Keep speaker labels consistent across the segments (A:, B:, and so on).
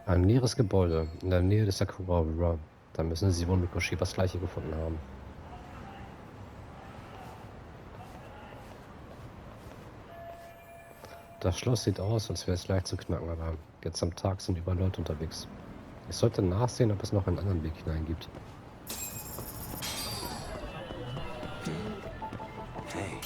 A: Ein leeres Gebäude in der Nähe des Sakura River. Da müssen sie wohl Mikoshibas Leiche gefunden haben. Das Schloss sieht aus, als wäre es leicht zu knacken, aber jetzt am Tag sind überall Leute unterwegs. Ich sollte nachsehen, ob es noch einen anderen Weg hinein gibt.
B: Hey.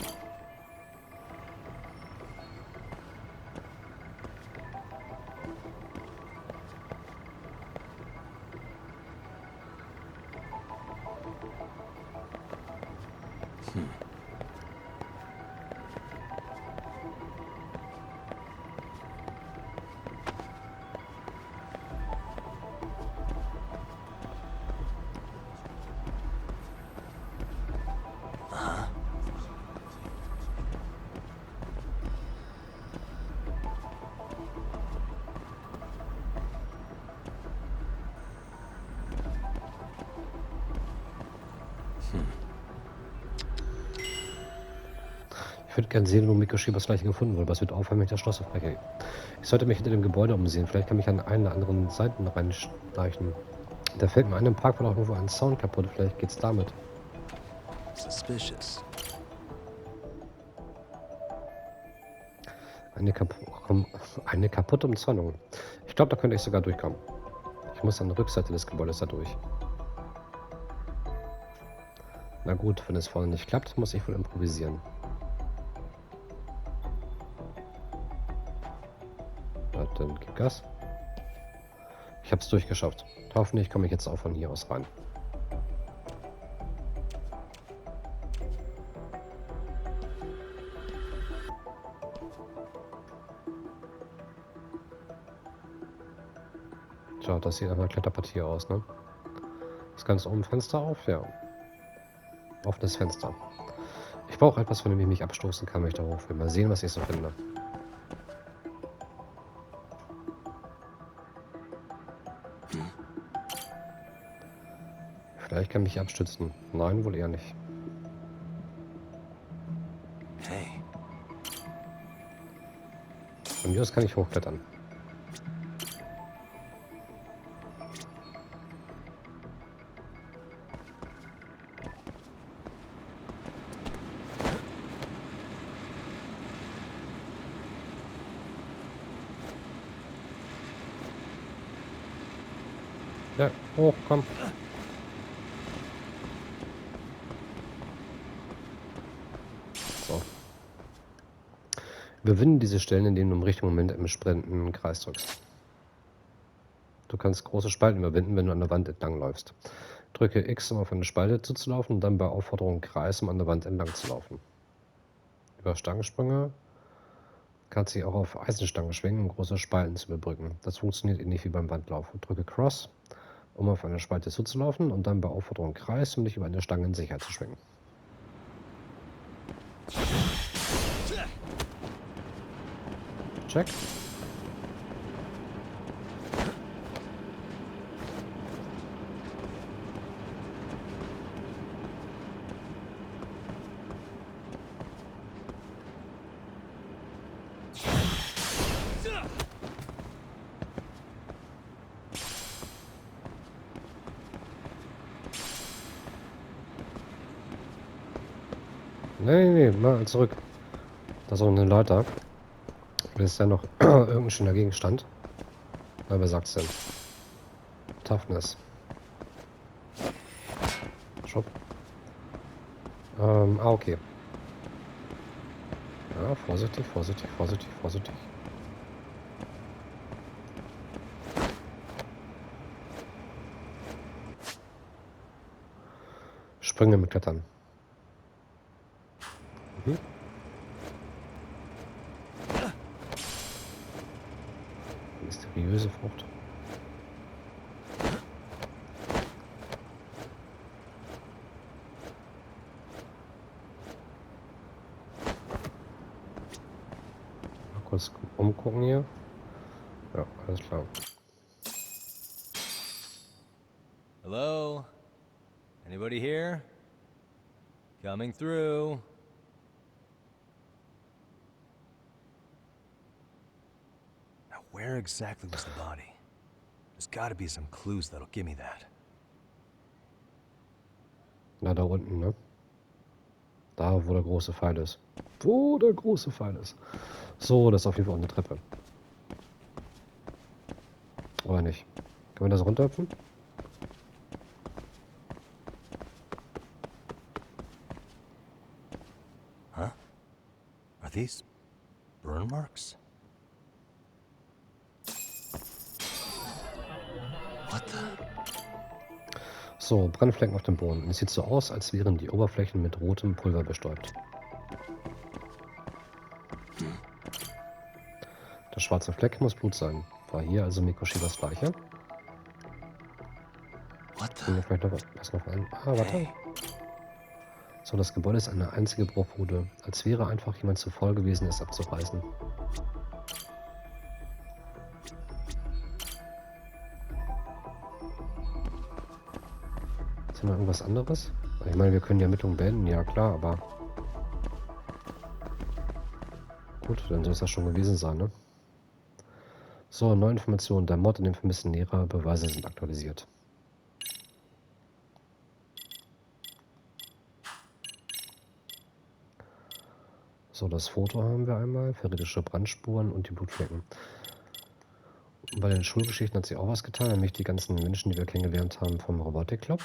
A: Ich würde gerne sehen, wo Mikoshibas Leiche gefunden wurde. Was wird auffallen, wenn ich das Schloss aufbreche? Ich sollte mich hinter dem Gebäude umsehen. Vielleicht kann ich an einen oder anderen Seiten reinschleichen. Da fällt mir ein, im Park war doch irgendwo ein Sound kaputt. Vielleicht geht's damit.
B: Suspicious.
A: Eine, eine kaputte Umzäunung. Ich glaube, da könnte ich sogar durchkommen. Ich muss an der Rückseite des Gebäudes da durch. Na gut, wenn es vorne nicht klappt, muss ich wohl improvisieren. Ja, dann gib Gas. Ich habe es durchgeschafft. Hoffentlich komme ich jetzt auch von hier aus rein. Tja, das sieht nach einer Kletterpartie aus, ne? Ist ganz oben Fenster auf? Ja. Offenes Fenster. Ich brauche etwas, von dem ich mich abstoßen kann, wenn ich da hoch will. Mal sehen, was ich so finde. Vielleicht kann ich mich abstützen. Nein, wohl eher nicht.
B: Hey.
A: Von mir aus kann ich hochklettern. Ja, hoch, komm. So. Überwinde diese Stellen, indem du im richtigen Moment im sprintenden Kreis drückst. Du kannst große Spalten überwinden, wenn du an der Wand entlang läufst. Drücke X, um auf eine Spalte zuzulaufen und dann bei Aufforderung Kreis, um an der Wand entlang zu laufen. Über Stangensprünge kannst du dich auch auf Eisenstangen schwingen, um große Spalten zu überbrücken. Das funktioniert ähnlich wie beim Wandlauf. Drücke Cross, um auf eine Spalte zuzulaufen und dann bei Aufforderung Kreis, um dich über eine Stange in Sicherheit zu schwingen. Check. Nee, mal zurück. Da ist auch eine Leiter. Das ist ja noch irgendein schöner Gegenstand. Na, wer sagt's denn? Toughness. Schub. Okay. Ja, vorsichtig, vorsichtig, vorsichtig, vorsichtig. Sprünge mit Klettern. Mhm. Mysteriöse Frucht. Mal kurz umgucken hier. Ja, alles klar.
C: Hello? Anybody here? Coming through.
B: Now, where exactly was the body?
C: There's gotta be some clues that'll give me that.
A: Na, da unten, ne? Da, wo der große Pfeil ist. Wo der große Pfeil ist. So, das ist auf jeden Fall auch eine Treppe. Oder nicht? Können wir das runterhüpfen?
C: Huh? Are these burn marks? What the?
A: So, Brandflecken auf dem Boden. Es sieht so aus, als wären die Oberflächen mit rotem Pulver bestäubt. Der schwarze Fleck muss Blut sein. War hier also Mikoshiwas Leiche?
C: What
A: Können wir
C: the?
A: vielleicht noch was noch ein? Ah, warte.
C: Hey.
A: So, das Gebäude ist eine einzige Bruchbude. Als wäre einfach jemand zu faul gewesen, es abzureißen. Ist hier noch irgendwas anderes? Ich meine, wir können die Ermittlungen beenden, ja klar, aber... Gut, dann soll es das schon gewesen sein, ne? So, neue Informationen. Der Mord an dem vermissten Lehrer. Beweise sind aktualisiert. So, das Foto haben wir einmal. Verräterische Brandspuren und die Blutflecken. Und bei den Schulgeschichten hat sich auch was getan, nämlich die ganzen Menschen, die wir kennengelernt haben vom Robotikclub.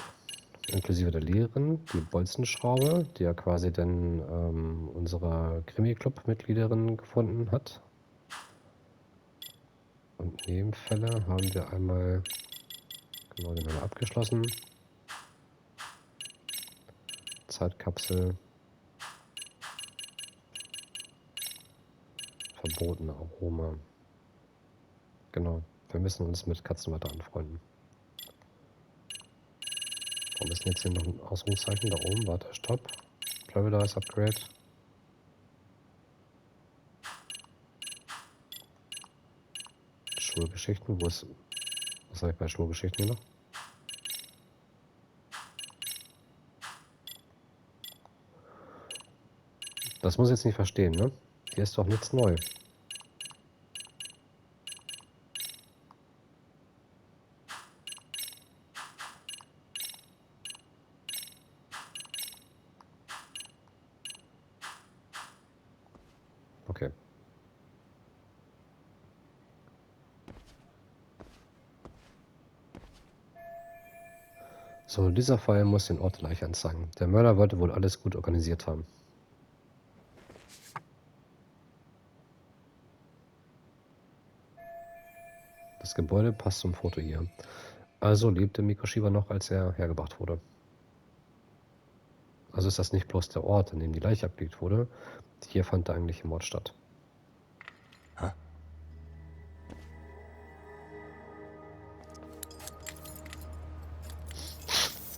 A: Inklusive der Lehrerin, die Bolzenschraube, die ja quasi dann unsere Krimi-Club-Mitgliederin gefunden hat. Und Nebenfälle haben wir einmal, genau, den haben wir abgeschlossen. Zeitkapsel. Verbotene Aroma. Genau, wir müssen uns mit Katzen weiter anfreunden. Warum ist denn jetzt hier noch ein Ausrufungszeichen da oben? Warte, Stopp. Paradise Upgrade. Schulgeschichten, wo ist... Was habe ich bei Schulgeschichten hier noch? Das muss ich jetzt nicht verstehen, ne? Hier ist doch nichts neu. Okay. So, dieser Fall muss den Ort der Leiche anzeigen. Der Mörder wollte wohl alles gut organisiert haben. Das Gebäude passt zum Foto hier. Also lebte Mikoshiba noch, als er hergebracht wurde. Also ist das nicht bloß der Ort, an dem die Leiche abgelegt wurde. Hier fand der eigentliche Mord statt.
C: Huh?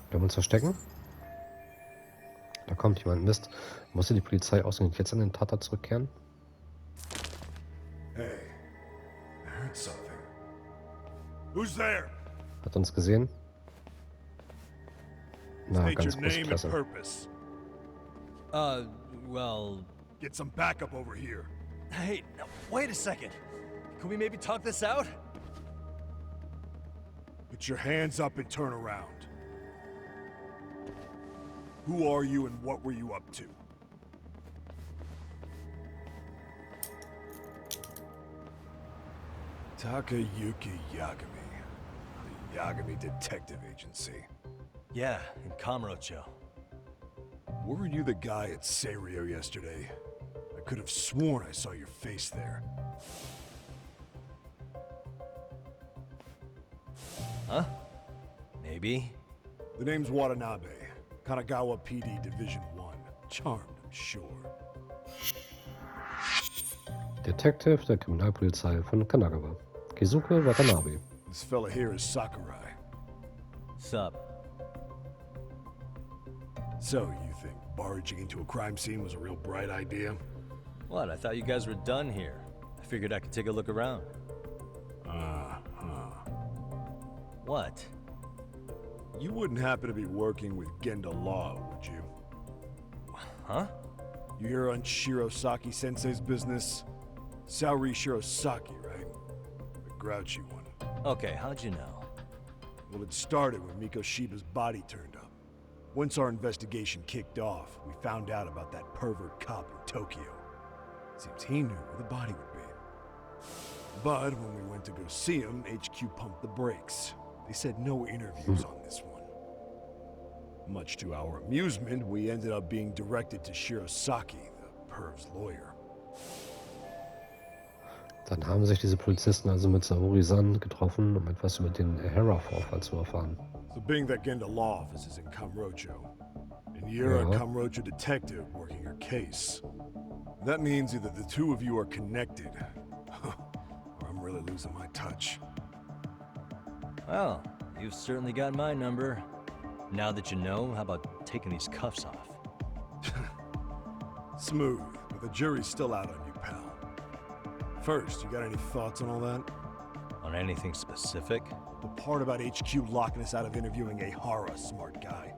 A: Können wir uns verstecken? Da kommt jemand. Mist. Musste die Polizei ausgerechnet jetzt an den Tatort zurückkehren?
D: Hey, I heard something. Who's there?
A: Hat uns gesehen? Na,
D: State
A: ganz
D: your
A: große
D: name and
A: Klasse.
D: purpose.
C: Well...
D: Get some backup over here.
C: Hey, now, wait a second. Can we maybe talk this out?
D: Put your hands up and turn around. Who are you and what were you up to? Takayuki Yagami. The Yagami Detective Agency.
C: Yeah, in Kamurocho.
D: Weren't you the guy at Seirio yesterday? I could have sworn I saw your face there.
C: Huh? Maybe.
D: The name's Watanabe. Kanagawa PD Division 1. Charmed, I'm sure.
A: Detective der Kriminalpolizei von Kanagawa. Kizuke Watanabe.
D: This fella here is Sakurai.
C: Sup?
D: So, you think barging into a crime scene was a real bright idea?
C: What? I thought you guys were done here. I figured I could take a look around. What?
D: You wouldn't happen to be working with Genda Law, would you?
C: Huh?
D: You hear on Shirosaki-sensei's business? Saori Shirosaki, right? The grouchy one.
C: Okay, how'd you know?
D: Well, it started when Mikoshiba's body turned up. Once our investigation kicked off, we found out about that pervert cop in Tokyo. Seems he knew where the body would be. But when we went to go see him, HQ pumped the brakes. They said no interviews on this one. Much to our amusement, we ended up being directed to Shirosaki, the perv's lawyer.
A: Dann haben sich diese Polizisten also mit Saori-san getroffen, um etwas über den Ehara-Vorfall zu erfahren.
D: So being that Genda law office is in Kamurocho, and you're a
A: Yeah.
D: Kamurocho detective working your case, that means either the two of you are connected, or I'm really losing my touch.
C: Well, you've certainly got my number. Now that you know, how about taking these cuffs off?
D: Smooth, but the jury's still out on you, pal. First, you got any thoughts on all that?
C: On anything specific?
D: The part about HQ locking us out of interviewing Ehara, smart guy.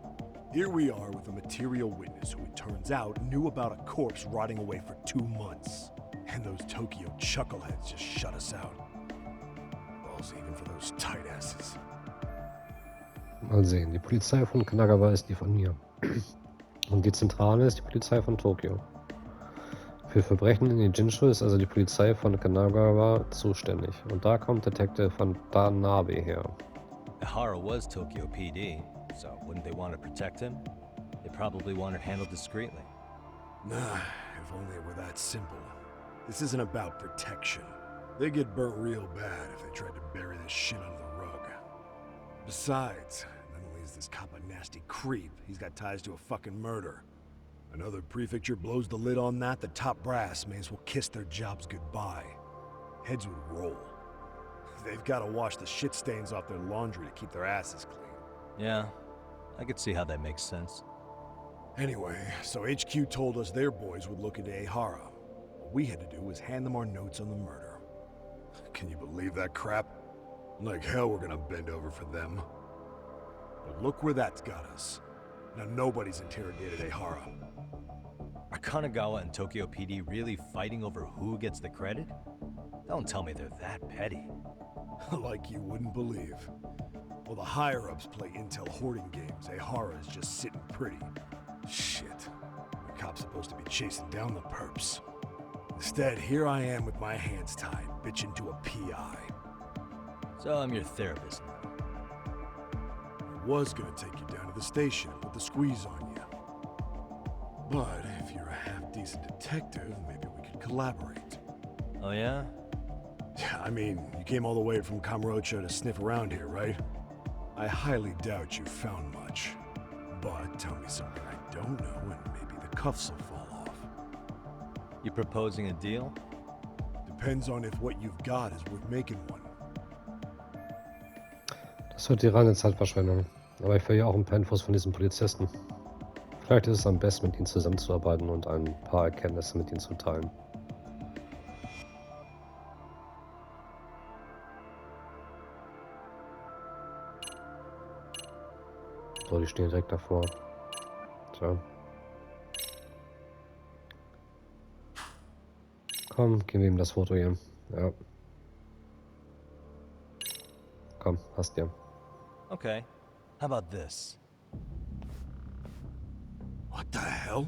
D: Here we are with a material witness who it turns out knew about a corpse rotting away for 2 months. And those Tokyo chuckleheads just shut us out. Balls even for those tight asses.
A: Mal sehen, die Polizei von Kanagawa ist die von hier. Und die Zentrale ist die Polizei von Tokio. Für Verbrechen in Nijinshu ist also die Polizei von Kanagawa zuständig. Und da kommt Detektiv Watanabe her.
C: Ehara was Tokyo PD, so wouldn't they want to protect him? They probably want it handled discreetly.
D: Nah, if only it were that simple. This isn't about protection. They get burnt real bad if they tried to bury this shit under the rug. Besides, not only is this cop a nasty creep, he's got ties to a fucking murder. Another prefecture blows the lid on that, the top brass may as well kiss their jobs goodbye. Heads would roll. They've got to wash the shit stains off their laundry to keep their asses clean.
C: Yeah, I could see how that makes sense.
D: Anyway, so HQ told us their boys would look into Ehara. What we had to do was hand them our notes on the murder. Can you believe that crap? Like hell we're gonna bend over for them. But look where that's got us. Now nobody's interrogated Ehara.
C: Are Kanagawa and Tokyo PD really fighting over who gets the credit? Don't tell me they're that petty.
D: Like you wouldn't believe. While the higher-ups play intel hoarding games, Ehara is just sitting pretty. Shit. The cop's supposed to be chasing down the perps. Instead, here I am with my hands tied, bitching to a PI.
C: So I'm your therapist now.
D: I was gonna take you down to the station and put the squeeze on you. But if you're a half-decent detective, maybe we could collaborate.
C: Oh yeah?
D: I mean, you came all the way from Kamurocho to sniff around here, right? I highly doubt you found much. But tell me something I don't know and maybe the cuffs will fall off.
C: You proposing a deal?
D: Depends on if what you've got is worth making one.
A: Das wird die reine Zeitverschwendung. Aber ich will ja auch ein paar Infos von diesen Polizisten. Vielleicht ist es am besten, mit ihnen zusammenzuarbeiten und ein paar Erkenntnisse mit ihnen zu teilen. So, die stehen direkt davor. So. Komm, gib ihm das Foto hier. Ja. Komm, hast dir.
C: Okay. How about this?
D: What the hell?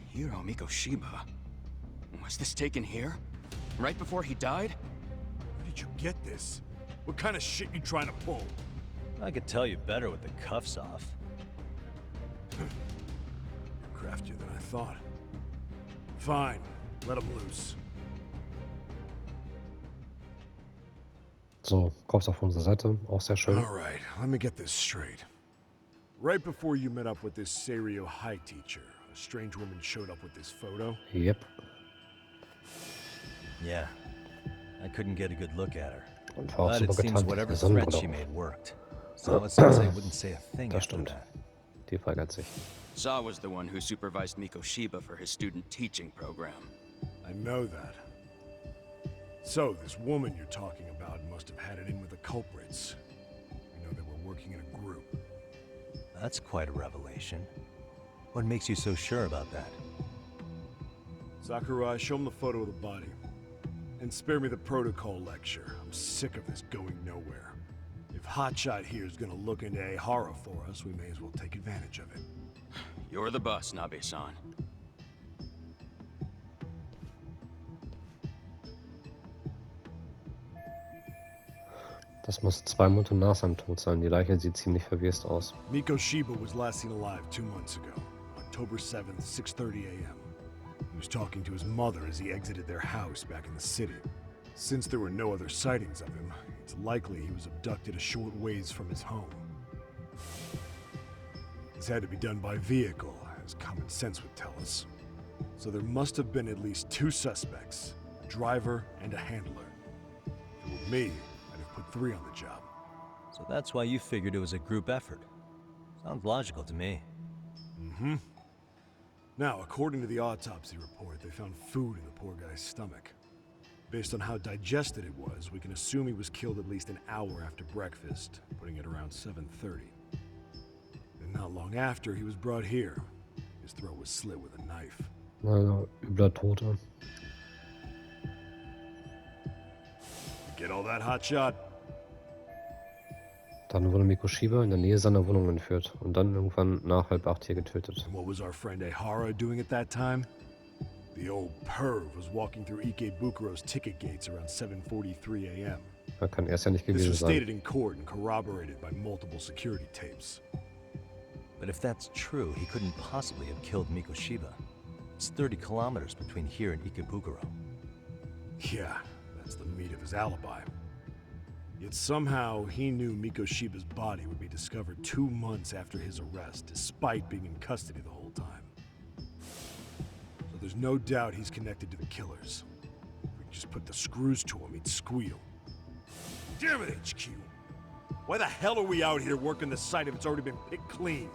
E: Hiro Mikoshiba. Was this taken here? Right before he died?
D: Where did you get this? What kind of shit you trying to pull?
C: I could tell you better with the cuffs off.
D: You're craftier than I thought. Fine, let him loose.
A: So, kommst auf unsere Seite. Auch sehr schön.
D: All right, let me get this straight. Right before you met up with this Seiryo High teacher, a strange woman showed up with this photo.
A: Yep.
C: Yeah. I couldn't get a good look at her.
A: Und war auch
C: But it
A: super
C: seems
A: getan.
C: whatever
A: Die
C: threat
A: Sonnenbrille
C: she
A: auf.
C: made worked. So it seems they wouldn't say a thing
A: Das
C: after
A: stimmt.
C: that.
A: Die weigert sich.
E: Za was the one who supervised Mikoshiba for his student teaching program.
D: I know that. So, this woman you're talking about must have had it in with the culprits. We know they were working in a group.
C: That's quite a revelation. What makes you so sure about that?
D: Sakurai, show him the photo of the body. And spare me the protocol lecture. I'm sick of this going nowhere. If Hotshot here is gonna look into Ehara for us, we may as well take advantage of it.
E: You're the boss, Nabe-san.
A: Das muss 2 Monate nach seinem Tod sein. Die Leiche sieht ziemlich verwest aus.
D: Miko Shiba was last seen alive 2 months ago, October 7th, 6:30 a.m. He was talking to his mother as he exited their house back in the city. Since there were no other sightings of him, it's likely he was abducted a short ways from his home. This had to be done by vehicle, as common sense would tell us. So there must have been at least 2 suspects, a driver and a handler. If it were me, I'd have put 3 on the job.
C: So that's why you figured it was a group effort. Sounds logical to me.
D: Mm-hmm. Now, according to the autopsy report, they found food in the poor guy's stomach. Based on how digested it was, we can assume he was killed at least an hour after breakfast, putting it around 7:30. And not long after, he was brought here. His throat was slit with a knife.
A: Na, übler Tote.
D: Get all that, Hotshot?
A: Dann wurde Miko Shiba in der Nähe seiner Wohnung entführt und dann irgendwann nach 7:30 hier getötet.
D: And what was our friend Ehara doing at that time? The old perv was walking through Ikebukuro's ticket gates around 7:43 a.m.
A: Da kann er es ja nicht
D: This
A: gewesen
D: was
A: sein.
D: stated in court and corroborated by multiple security tapes.
C: But if that's true, he couldn't possibly have killed Miko Shiba. It's 30 kilometers between here and Ikebukuro.
D: Yeah, that's the meat of his alibi. Yet somehow he knew Miko Shiba's body would be discovered 2 months after his arrest, despite being in custody the whole time. So there's no doubt he's connected to the killers. If we could just put the screws to him, he'd squeal. Damn it, HQ! Why the hell are we out here working the site if it's already been picked clean?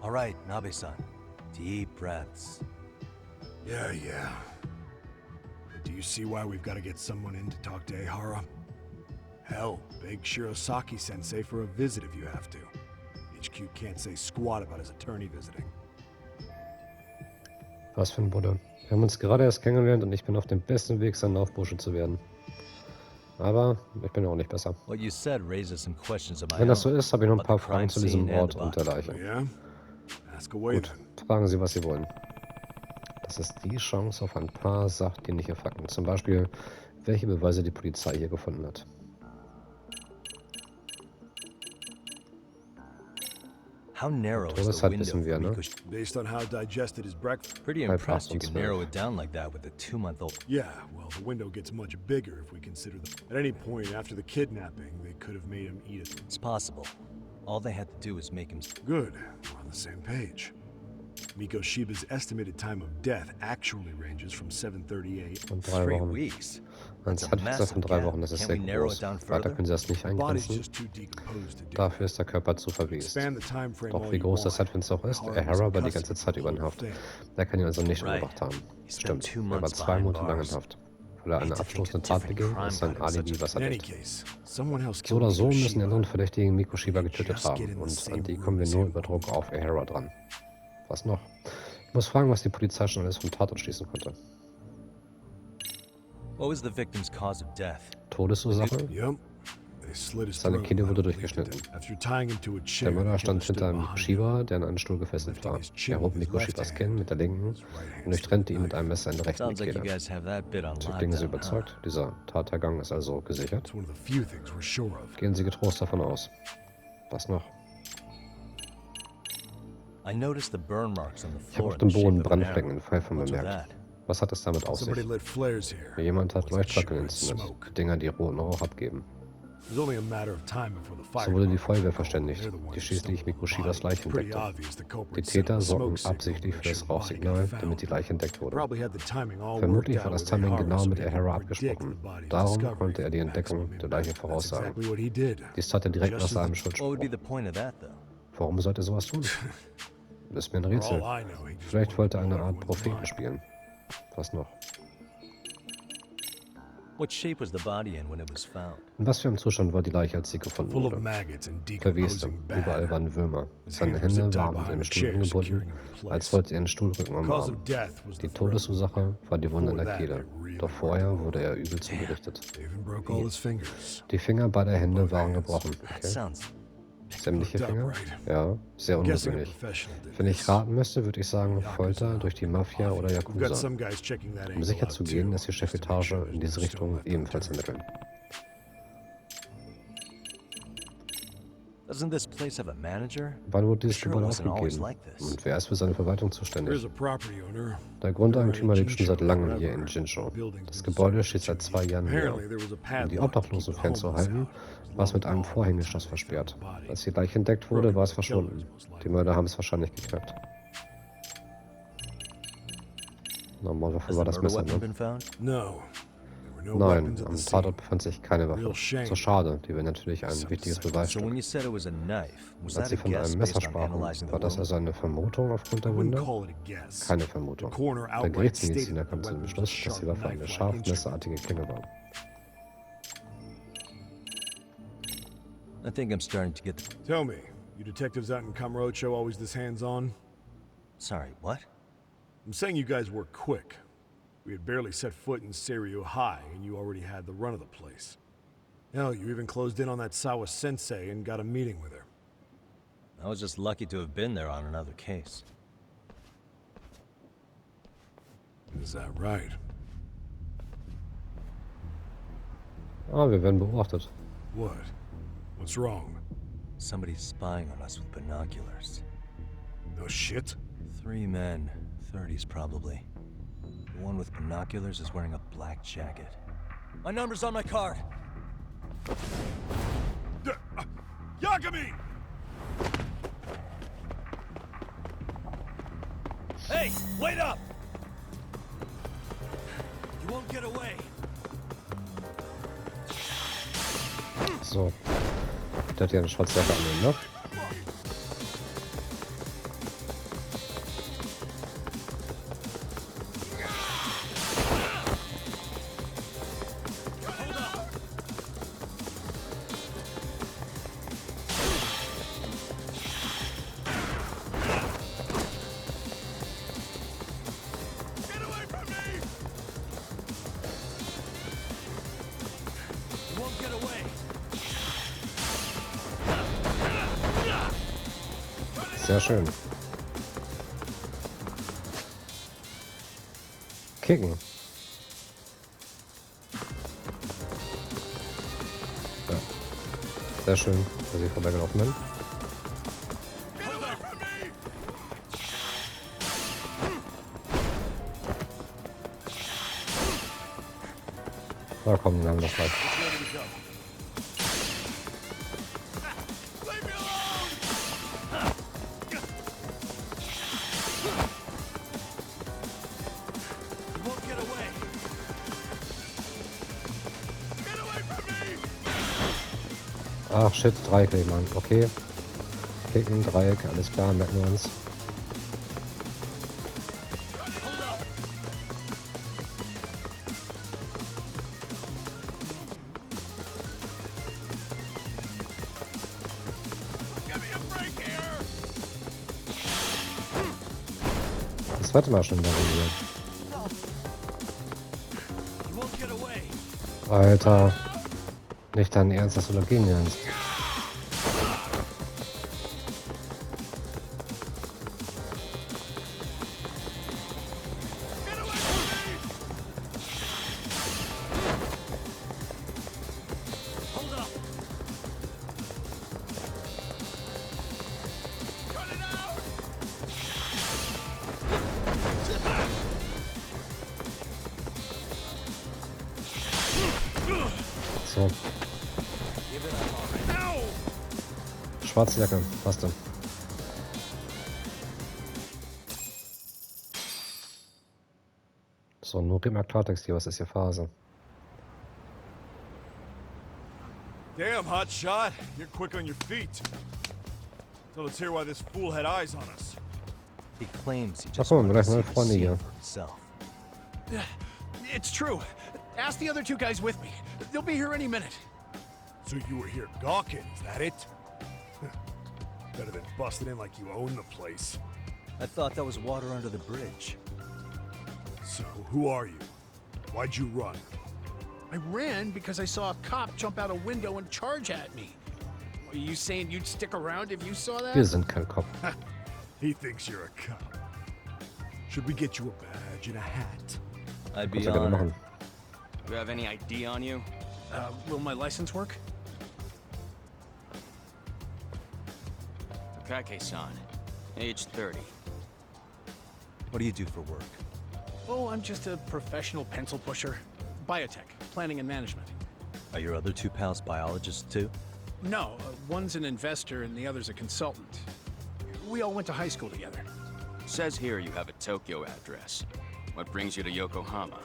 C: All right, Nabe-san. Deep breaths.
D: Yeah. But do you see why we've got to get someone in to talk to Ehara? Hell, beg Shirosaki-sensei for a visit if you have to. HQ can't say squat about his attorney visiting.
A: Was für ein Buddha. Wir haben uns gerade erst kennengelernt und ich bin auf dem besten Weg, sein Laufbursche zu werden. Aber ich bin ja auch nicht besser.
C: What you said raises some questions of my
A: Wenn das so
C: own
A: ist, habe ich noch ein
C: about
A: paar
C: the
A: Fragen
C: crime
A: zu diesem
C: scene and
A: Ort
C: the
A: und der
C: body.
A: Leiche.
D: Yeah? Ask away
A: Gut,
D: then.
A: fragen Sie, was Sie wollen. Das ist die Chance auf ein paar sachdienliche Fakten. Zum Beispiel, welche Beweise die Polizei hier gefunden hat.
C: How narrow is the
A: Todeszeit
C: window
A: wissen wir,
C: for
A: ne?
C: Miko Shiba?
D: Based on how digested his breakfast.
C: Pretty
A: Halb
C: impressed you
A: acht und
C: can narrow
A: 12.
C: it down like that with a 2-month-old.
D: Yeah, well, the window gets much bigger if we consider At any point after the kidnapping, they could have made him eat it.
C: It's possible. All they had to do was make him.
D: Good, we're on the same page. Miko Shiba's estimated time of death actually ranges from 7:30 a.m.
A: Und 3
C: 3
A: Wochen.
C: weeks.
A: Ein
C: That's a
A: Zeitfenster
C: massive
A: von 3
C: gap.
A: Wochen, das ist
C: Can't
A: sehr
C: we narrow
A: groß.
C: it down
A: Weiter
C: further?
A: können Sie das nicht
D: The body's
A: eingrenzen.
D: just too decomposed to do
A: Dafür
D: that.
A: ist der Körper zu verwest.
D: Expand the time frame
A: Doch
D: all
A: wie
D: you
A: groß das
D: want.
A: Zeitfenster auch ist,
D: Ehara was
A: Ehara
D: in
A: war die
D: custody
A: ganze Zeit
D: for the
A: über in
D: whole
A: Haft.
D: thing.
A: Er kann ihn also nicht
C: Right.
A: umgebracht haben.
C: He
A: Stimmt,
C: spent 2
A: er war
C: months
A: 2
C: behind
A: Monate lang in
C: bars.
A: Haft. Weil er
C: Hate
A: eine
C: to think a
A: abschließende Tat
C: different
A: beging,
C: crime
A: ist sein
C: got him such
A: Alibi
C: a-
D: In any
A: wasserdicht.
D: case, someone else
A: So
D: killed
A: oder so
D: Miko
A: müssen die
D: Shiba.
A: anderen Verdächtigen Miko Shiba getötet
D: Just get
A: haben
D: in the
A: und
D: same
A: an die
D: room
A: kommen wir
D: as
A: nur
D: him.
A: über Druck auf Ehara dran. Was noch? Ich muss fragen, was die Polizei schon alles vom Tatort schließen konnte.
C: What was the victim's cause of death?
A: Todesursache?
D: Yep. They slit his
A: Seine
D: throat
A: Kehle wurde
D: violently to
A: durchgeschnitten.
D: death. After tying him to a
A: Der
D: chair,
A: Mörder
D: the
A: stand
D: killer
A: hinter
D: stood
A: einem
D: behind him.
A: Shiba, der an einen Stuhl gefesselt war. Er hob Miko Shibas Kinn mit der linken und durchtrennte ihn mit einem Messer in der rechten
C: Sounds like you
A: Kehle.
C: guys have that bit on
A: Zeugen sind
C: lockdown, huh?
A: überzeugt, dieser Tathergang ist also gesichert.
D: It's one of the few things we're sure of.
A: Gehen Sie getrost davon aus. Was noch?
C: I noticed the burn marks on the
A: Ich habe
C: floor
A: auf
C: in
A: dem
C: the shape
A: Boden
C: of an
A: Brandflecken
C: arrow.
A: in Pfeifern
C: What's with
A: bemerkt.
C: that?
A: Was hat es damit auf
D: Somebody
A: sich?
D: lit flares here.
A: Jemand hat
D: What's that shit
A: Leuchtfackeln
D: red
A: entzündet.
D: smoke?
A: Dinger, die roten Rauch abgeben.
D: It was only a matter of time before the fire
A: So wurde die
D: department
A: Feuerwehr
D: got called.
A: verständigt,
D: They're the ones
A: die
D: who
A: schließlich
D: stumbled
A: Miko
D: on the
A: Shibas
D: body.
A: Leiche
D: Pretty
A: entdeckte.
D: obvious the
A: Die
D: culprit set
A: Täter
D: up a
A: sorgten
D: smoke signal
A: absichtlich
D: to
A: für
D: make
A: das
D: sure the body
A: Rauchsignal,
D: got
A: damit die
D: found.
A: Leiche entdeckt wurde.
D: Probably had the timing all
A: Vermutlich
D: worked
A: war
D: out
A: das
D: with
A: Timing
D: Ehara
A: genau
D: so
A: mit
D: he could
A: Ehara
D: predict
A: abgesprochen.
D: the body's
A: Darum
D: discovery
A: konnte er die
D: and
A: Entdeckung
D: maximum
A: der Leiche
D: impact. That's
A: voraussagen.
D: exactly what he did.
A: Dies tat er direkt nach
D: Just as
A: seinem
D: the-
C: What would be
A: Schuldspruch.
C: the point of that, though?
A: Warum sollte er sowas tun? Das ist mir ein
D: For
A: Rätsel.
D: all I know, he just
A: Vielleicht wollte er
D: wanted
A: eine
D: to
A: Art
D: blow everyone's
A: Propheten
D: mind.
A: spielen. Was noch?
C: What shape was the body in when it was found?
A: In was für einem Zustand war die Leiche, als sie gefunden
D: Full of
A: wurde?
D: maggots and
A: Verweste.
D: decomposing
A: Überall
D: bad.
A: waren Würmer.
D: His
A: Seine
D: hands were
A: Hände
D: zipped tight
A: waren mit
D: behind
A: einem
D: a
A: Stuhl
D: chair,
A: angebunden,
D: securing him in place.
A: als wollte er einen Stuhlrücken
D: The cause
A: umarmen.
D: of death was
A: Die
D: the throat
A: Todesursache
D: wound.
A: war die Wunde in
D: Before
A: der
D: that,
A: Kehle.
D: they really
A: Doch
D: worked
A: vorher
D: him
A: wurde er
D: over.
A: übel zugerichtet.
D: They even broke all his fingers.
A: Die Finger beider Hände waren gebrochen.
C: That
A: Okay.
C: sounds...
A: Sämtliche
D: Fucked up,
A: Finger?
D: right?
A: Ja, sehr
D: I'm guessing a
A: ungewöhnlich.
D: professional did
A: Wenn ich
D: this.
A: raten müsste, würde ich sagen
D: Yakuza,
A: Folter durch die Mafia oder
D: We've got
A: Yakuza.
D: some guys checking that
A: Um
D: angle
A: sicher
D: out
A: zu gehen,
D: too,
A: dass die
D: just to make
A: Chefetage
D: sure there's
A: in
D: no
A: diese
D: stone
A: Richtung
D: left
A: ebenfalls
D: unturned.
A: ermitteln.
C: Doesn't this place have a manager?
A: Wann wurde dieses
C: Sure, it
A: Gebäude
C: wasn't always
A: aufgegeben?
C: like this.
A: Und wer ist für seine Verwaltung
D: There's
A: zuständig?
D: a property owner.
A: Der Grundeigentümer lebt schon seit
D: Forever.
A: langem hier in Jinzhou.
D: Building's
A: Das
D: been
A: Gebäude
D: searched
A: steht
D: for
A: seit
D: 2
A: 2 Jahren leer.
D: Apparently there was a
A: Um
D: padlock
A: die
D: to
A: Obdachlosen
D: keep the homeless
A: fernzuhalten,
D: out.
A: war es mit einem
D: Long gone
A: Vorhängeschloss
D: by the time they
A: versperrt.
D: found the body.
A: Als die Leiche entdeckt wurde, war es verschwunden. Die Mörder haben es wahrscheinlich geknackt. Normal, dafür
C: Has
A: war
C: the
A: das
C: murder
A: Messer,
C: weapon
A: ne?
C: been found?
D: No. There were no
A: Nein,
D: weapons at
A: am
D: the scene.
A: Tatort befand sich keine Waffe.
D: Real shame.
A: So schade, die wäre natürlich ein wichtiges
C: So when
A: Beweisstück.
C: you said it was a knife, was
A: Als
C: that
A: sie
C: a
A: von
C: guess
A: einem Messer
C: based on
A: sprachen,
C: analyzing the
A: war das
C: wound?
A: also eine Vermutung aufgrund
D: I
A: der
D: wouldn't
A: Wunde?
D: call it a guess.
A: Keine
D: The
A: Vermutung.
D: coroner
A: Der
D: outright
A: Gerichtsmediziner
D: stated
A: kam
D: the
A: zu dem
D: weapon was
A: Schluss, dass die
D: sharp
A: Waffe eine
D: knife-like
A: scharfmesserartige Klinge war.
C: I think I'm starting to get the...
D: Tell me, you detectives out in Kamurocho always this hands-on?
C: Sorry, what?
D: I'm saying you guys work quick. We had barely set foot in Seiryu High, and you already had the run of the place. Hell, you even closed in on that Sawa sensei and got a meeting with her.
C: I was just lucky to have been there on another case.
D: Is that right?
A: Ah, wir werden beobachtet.
D: What? What's wrong?
C: Somebody's spying on us with binoculars.
D: No shit?
C: 3 men, 30s probably. The one with binoculars is wearing a black jacket. My number's on my card!
D: Yagami!
C: Hey, wait up! You won't get away.
A: So. Der hat ja eine schwarze Jacke an, ne?
D: Get away from me!
C: You won't get away.
A: Sehr schön. Kicken. Ja. Sehr schön, dass ich vorbeigelaufen bin. Na komm, wir haben noch gleich.
C: You won't get away.
A: Ach shit, Dreieck, Mann. Okay. Kicken, Dreieck, alles klar, merken wir uns. Das zweite Mal schon da hier.
C: You won't get away.
A: Alter. Nicht dein Ernst, dass du da gehen kannst.
C: Hold up.
A: So. Schwarze Jacke, passt dann. So, nur immer Klartext hier, was ist hier Phase?
D: Damn, hotshot. You're quick on your feet. So let's hear why this fool had eyes on us.
C: He claims he
A: Ach
C: just
A: so,
C: wanted to
A: gleich
C: see
A: neue
C: the
A: Freunde
C: scene
A: hier.
C: for himself.
E: It's true.
F: Ask the other two guys with me. They'll be here any minute.
D: So you were here gawking, is that it? Better than busting in like you own the place.
C: I thought that was water under the bridge.
D: So, who are you? Why'd you run?
F: I ran because I saw a cop jump out a window and charge at me. Are you saying you'd stick around if you saw that?
A: Wir sind kein Kopf.
D: He thinks you're a cop. Should we get you a badge and a hat?
C: I'd
A: Kannst
C: be
A: du gerne
C: honored.
A: machen.
E: Do you have any ID on you?
F: Will my license work?
E: Takake-san, age 30.
C: What do you do for work?
F: Oh, I'm just a professional pencil pusher. Biotech, planning and management.
C: Are your other two pals biologists too?
F: No, one's an investor and the other's a consultant. We all went to high school together.
E: Says here you have a Tokyo address. What brings you to Yokohama?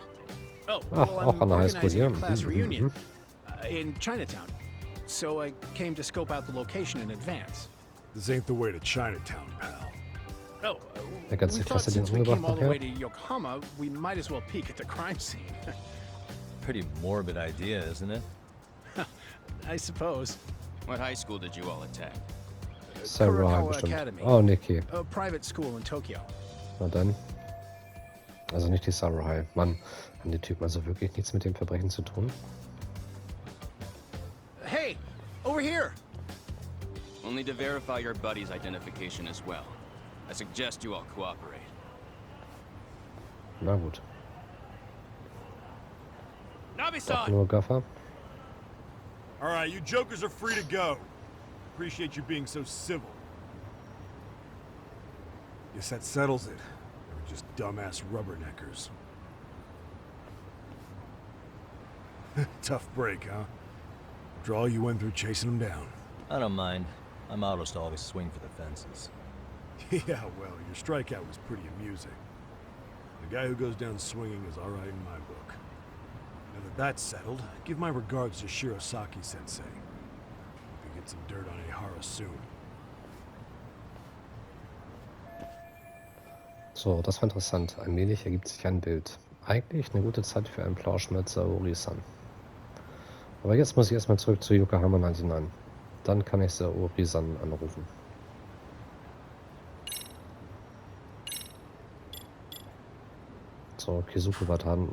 F: Oh,
A: Ah,
F: well,
A: auch
F: I'm
A: an der Highschool
F: organizing
A: hier.
F: a class
A: Mhm,
F: reunion in Chinatown. So I came to scope out the location in advance.
D: This ain't the way to Chinatown, pal.
F: Oh,
A: Der ganze
F: we thought
A: Klasse, die
F: since we
A: umgebracht
F: came all
A: hat,
F: the
A: ja?
F: way to Yokohama, we might as well peek at the crime scene.
C: Pretty morbid idea, isn't it?
F: I suppose.
E: What high school did you all attend?
A: Samurai
F: Kurokawa
A: bestimmt.
F: Academy.
A: Oh, Niki.
F: A private school in Tokyo.
A: Na dann. Also nicht die Samurai. Mann, haben die Typen also wirklich nichts mit dem Verbrechen zu tun?
F: Hey, over here!
E: Only to verify your buddy's identification as well. I suggest you all cooperate.
A: Na gut. Doch
E: Nabi-san!
A: nur Gaffer.
D: Alright, you jokers are free to go. Appreciate you being so civil. Guess that settles it. They were just dumbass rubberneckers. Tough break, huh? After all you went through chasing them down.
C: I don't mind. I'm autos to always swing for the fences.
D: Yeah, well, your strikeout was pretty amusing. The guy who goes down swinging is alright in my book. Now that that's settled, give my regards to Shirosaki-sensei. Hope you get some dirt on Ehara soon.
A: So, das war interessant. Allmählich ergibt sich ein Bild. Eigentlich eine gute Zeit für einen Plausch mit Saori-san. Aber jetzt muss ich erstmal zurück zu Yokohama 99. Dann kann ich Saori-san anrufen. So, Keisuke Watanabe.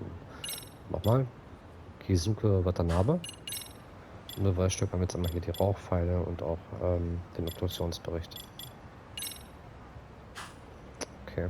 A: Nochmal. Keisuke Watanabe. Im Beweisstück haben wir jetzt einmal hier die Rauchpfeile und auch den Obduktionsbericht. Okay.